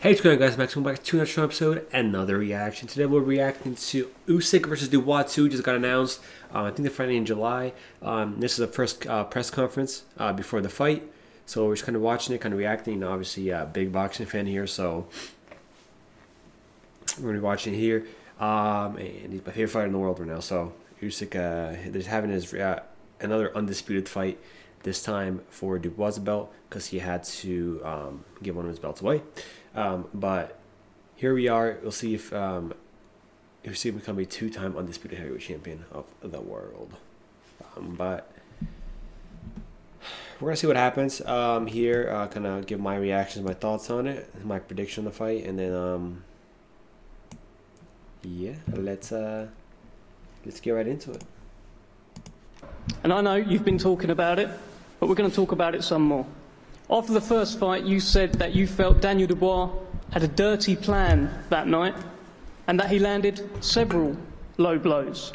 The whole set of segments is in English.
Hey, what's going on, guys? Max, welcome back to another show episode, another reaction. Today we're reacting to USYK versus DUBOIS 2, just got announced. I think they're fighting in July. This is the first press conference before the fight. So we're just kind of watching it, kind of reacting. You know, obviously, big boxing fan here, so we're going to be watching it here. And he's my favorite fighter in the world right now. So USYK, they're having his another undisputed fight, this time for DUBOIS' belt, because he had to give one of his belts away. But here we are. We'll see if he become a two-time undisputed heavyweight champion of the world. But we're gonna see what happens here. Kind of give my reactions, my thoughts on it, my prediction on the fight, and then yeah, let's get right into it. And I know you've been talking about it, but we're going to talk about it some more. After the first fight, you said that you felt Daniel Dubois had a dirty plan that night and that he landed several low blows.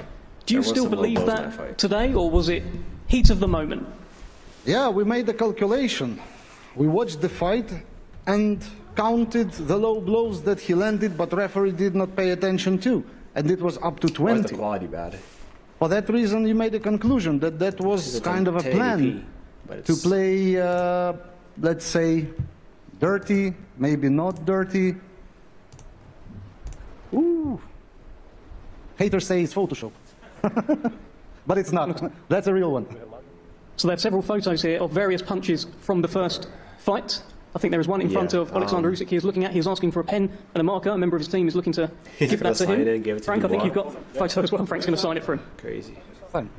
Do you still believe that today, or was it heat of the moment? Yeah, we made the calculation. We watched the fight and counted the low blows that he landed, but referee did not pay attention to, and it was up to 20. Why is the quality bad? For that reason, you made a conclusion that that was kind of a plan to play, let's say, dirty, maybe not dirty. Ooh. Haters say it's Photoshop. But it's not. That's a real one. So there are several photos here of various punches from the first fight. I think there is one in front of Alexander Usyk he is looking at. He is asking for a pen and a marker. A member of his team is looking to give that to him. Frank, I think you've got a photo as well. Frank's going to sign it for him. Crazy. Fine.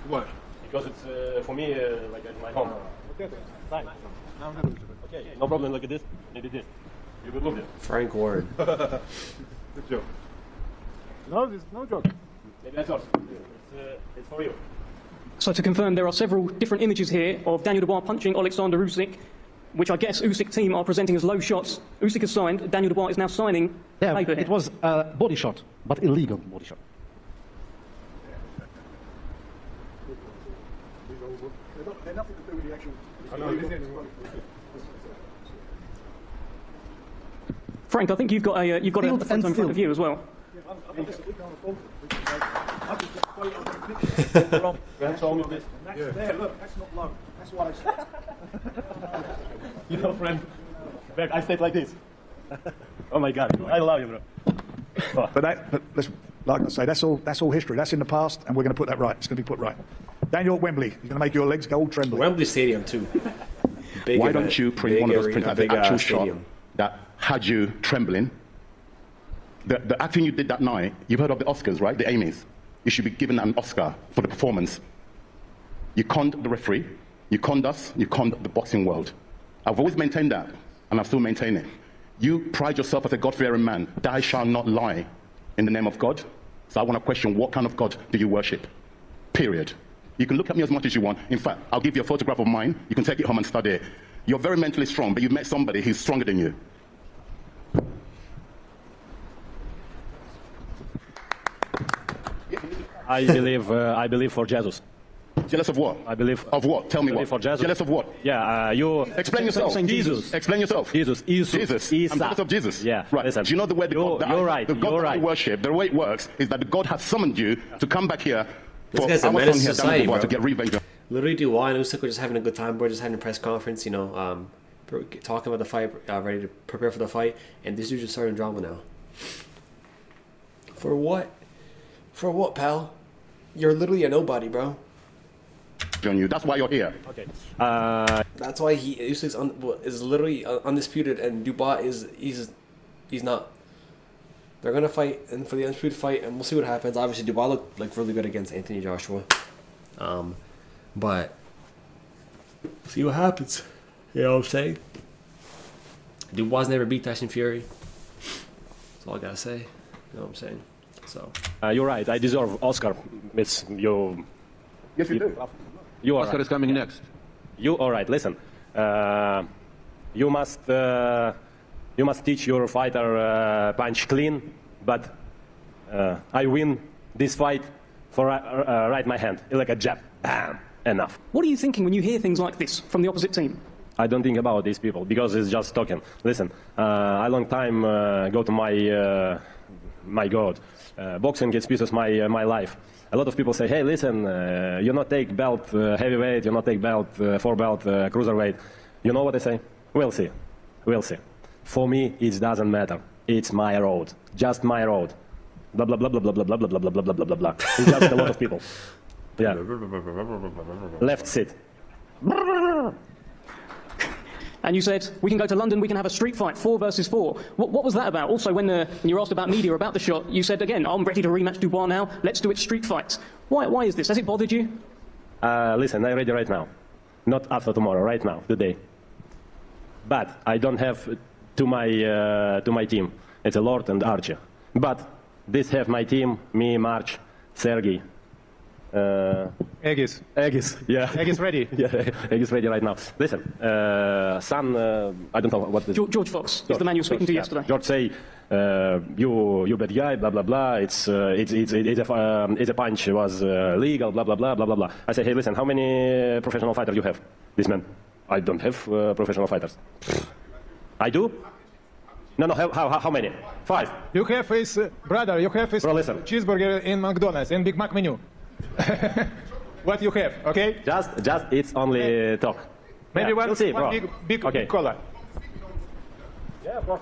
What? Because it's for me like at my home. Okay, fine. Okay, no problem. Look at this. Maybe this. You could move it. Frank Ward. Good joke. No, this is no joke. Maybe that's yours. It's for you. So to confirm, there are several different images here of Daniel Dubois punching Alexander Usyk, which I guess Usyk team are presenting as low shots. Usyk has signed. Daniel Dubois is now signing paper here. It was a body shot, but illegal body shot. They're nothing to do with the actual. Frank, I think you've got a photo in front of you as well. We can't afford it. I could just quote on the picture. There, look, that's not low. That's what I said. You know, friend, back I stayed like this. Oh my God, I love you, bro. But listen, like I say, that's all history. That's in the past, and we're going to put that right. It's going to be put right. Daniel at Wembley, he's going to make your legs go all trembling. Wembley Stadium too. Big Why event, don't you print one of those prints at the actual shot stadium that had you trembling? The acting you did that night, you've heard of the Oscars, right? The Emmys. You should be given an Oscar for the performance. You conned the referee, you conned us, you conned the boxing world. I've always maintained that, and I still maintain it. You pride yourself as a God-fearing man. Thou shalt not lie in the name of God. So I want to question, what kind of God do you worship? Period. You can look at me as much as you want. In fact, I'll give you a photograph of mine. You can take it home and study it. You're very mentally strong, but you've met somebody who's stronger than you. I believe for Jesus. Jealous of what? I believe of what? Tell me what. For Jesus. Jealous of what? Yeah, you explain yourself. Jesus. Explain yourself. Jesus. I'm jealous of Jesus. Yeah. Right. Listen, Do you know the way the God that I worship? The way it works is that the God has summoned you to come back here for our son here, Daniel Dubois, to get revenge. Literally, DUBOIS and USYK were just having a good time. We're just having a press conference, you know, talking about the fight, ready to prepare for the fight, and this dude's just starting drama now. For what? For what, pal? You're literally a nobody, bro. On you. That's why you're here. Okay. That's why Usyk is literally undisputed, and DUBOIS he's not. They're gonna fight, and for the undisputed fight, and we'll see what happens. Obviously, DUBOIS looked like really good against Anthony Joshua, but see what happens. You know what I'm saying? DUBOIS never beat Tyson Fury. That's all I gotta say. You know what I'm saying? So you're right. I deserve Oscar. It's you. Yes, you do. You are Oscar right. is coming next. You all right? Listen, you must teach your fighter punch clean. But I win this fight for right my hand, like a jab. Bam. Enough. What are you thinking when you hear things like this from the opposite team? I don't think about these people because it's just talking. Listen, I long time go to my God. Boxing is piece of my life. A lot of people say, hey, listen, you not take belt heavyweight, you not take belt 4-belt cruiserweight. You know what I say? We'll see. We'll see. For me, it doesn't matter. It's my road. Just my road. Blah, blah, blah, blah, blah, blah, blah, blah, blah, blah, blah, blah, blah, blah. It's just a lot of people. Yeah. Left sit. And you said, we can go to London, we can have a street fight, 4 versus 4. What was that about? Also, when you were asked about media, about the shot, you said, again, I'm ready to rematch Dubois now, let's do it street fights. Why is this? Has it bothered you? Listen, I'm ready right now. Not after tomorrow, right now, today. But I don't have to my team. It's a Lord and Archer. But this have my team, me, March, Sergey. Egis. Egis, yeah. Egis ready. Yeah, Egis ready right now. Listen, son, I don't know what the... George Fox is the man you were speaking to yesterday. George say, you bad guy, blah, blah, blah. It's a punch was legal, blah, blah, blah, blah, blah, blah. I say, hey, listen, how many professional fighters you have? This man, I don't have professional fighters. I do? No, how many? 5. You have his, brother, you have his Bro, listen. cheeseburger in McDonald's, in Big Mac menu. What you have, okay? Just it's only talk. Maybe Yeah, one, we'll see, one bro. big Okay. cola. Yeah, of course.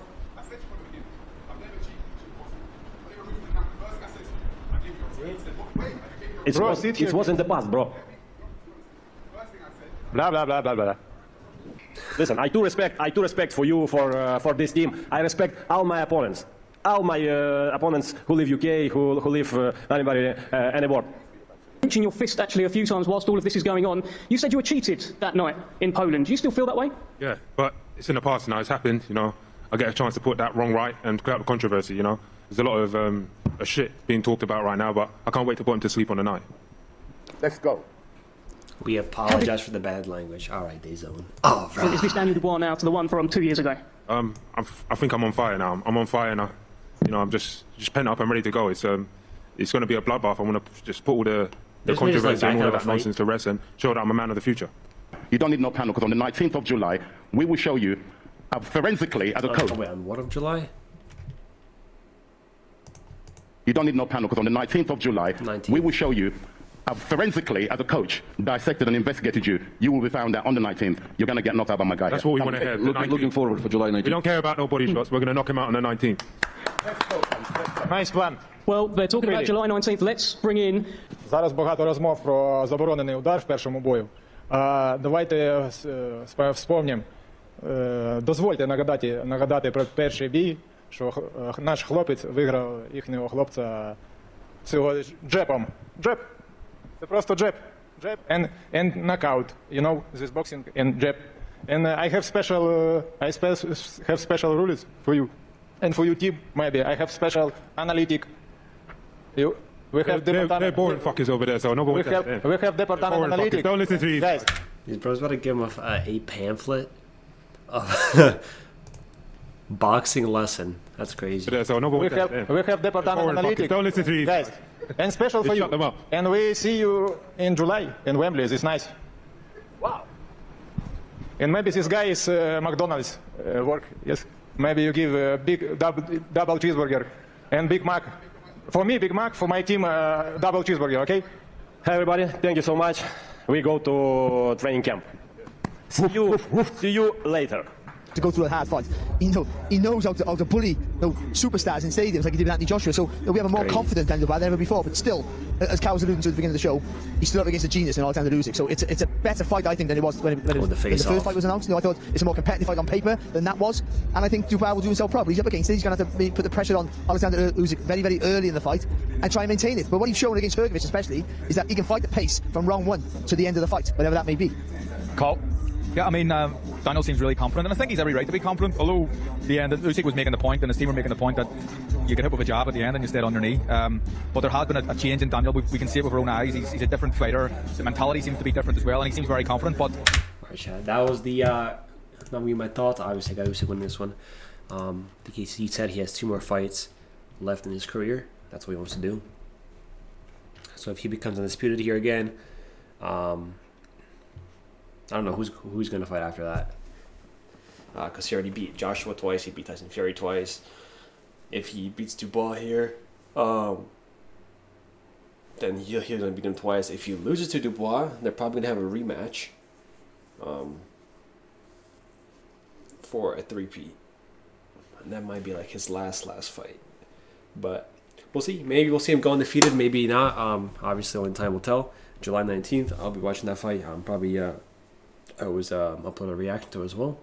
Bro, sit here. It was in the past, bro. Blah, blah, blah, blah, blah. Listen, I do respect for you, for this team. I respect all my opponents. All my opponents who live UK, who live anywhere. Mentioning your fist actually a few times whilst all of this is going on. You said you were cheated that night in Poland. Do you still feel that way? Yeah, but it's in the past now. It's happened, you know. I get a chance to put that wrong right and clear up the controversy, you know. There's a lot of shit being talked about right now, but I can't wait to put him to sleep on the night. Let's go. We apologize for the bad language. All right, D-Zone. Oh, So is this Daniel Dubois now to the one from 2 years ago? I think I'm on fire now. I'm on fire now. You know, I'm just pent up and ready to go. It's going to be a bloodbath. I want to just put all the controversy and all of that nonsense to rest and show that I'm a man of the future. You don't need no panel because on the 19th of July, we will show you forensically as a coach. Oh, wait, on what of July? You don't need no panel because on the 19th of July, 19th. we will show you forensically as a coach, dissected and investigated you. You will be found that on the 19th, you're going to get knocked out by my guy. That's what we want to hear. Looking forward for July 19th. We don't care about no body shots. We're going to knock him out on the 19th. Nice plan. Well, they're talking about July 19th. Let's bring in... Зараз багато розмов про заборонений удар в першому бою. Давайте вспомнім. Дозвольте нагадати про перший бій, що наш хлопець виграв їхнього хлопця цього джебом. Джеб. Це просто джеб. Jab and knockout. You know, this boxing and jab. And I have special rules for you. And for your team, maybe. I have special analytic. We have They're boring fuckers over there, so nobody we have department analytic. Don't listen to these. Guys, These bros about to give him a pamphlet of boxing lesson. That's crazy. So nobody we have department analytic. Don't listen to these. Guys, and special for you. Shut them up. And we see you in July in Wembley. It's nice. Wow. And maybe this guy is McDonald's work. Yes. Maybe you give a big double cheeseburger and Big Mac. For me, Big Mac. For my team, double cheeseburger. Okay. Hi everybody, thank you so much. We go to training camp. See you later. To go through a hard fight. He knows how to bully superstars in stadiums like he did with Anthony Joshua. So we have a more confident Daniel Dubois than ever before. But still, as Cal was alluding to at the beginning of the show, he's still up against a genius in Alexander Usyk. So it's a better fight, I think, than it was when the first fight was announced. I thought it's a more competitive fight on paper than that was. And I think Dubois will do himself proud. He's up against it. He's going to have to put the pressure on Alexander Usyk very, very early in the fight and try and maintain it. But what he's shown against Hrgovic especially is that he can fight the pace from round 1 to the end of the fight, whatever that may be. Call. Yeah, I mean, Daniel seems really confident, and I think he's every right to be confident, although the end, Usyk was making the point, and his team were making the point that you get hit with a jab at the end and you stayed on your knee. But there has been a change in Daniel. We can see it with our own eyes. He's a different fighter. The mentality seems to be different as well, and he seems very confident. But Alright, Chad, that was the not me my thoughts. Obviously, I got Usyk winning this one. He said he has 2 more fights left in his career. That's what he wants to do. So if he becomes undisputed here again, I don't know who's going to fight after that. because he already beat Joshua twice. He beat Tyson Fury twice. If he beats Dubois here, then he's going to beat him twice. If he loses to Dubois, they're probably going to have a rematch for a three-peat. And that might be like his last fight. But we'll see. Maybe we'll see him go undefeated. Maybe not. Obviously, only time will tell. July 19th, I'll be watching that fight. Probably I was upload a reaction to it as well.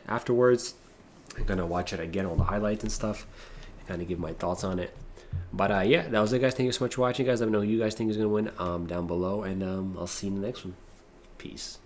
Afterwards, I'm going to watch it again, all the highlights and stuff, and kind of give my thoughts on it. But yeah, that was it, guys. Thank you so much for watching, guys. Let me know who you guys think is going to win down below, and I'll see you in the next one. Peace.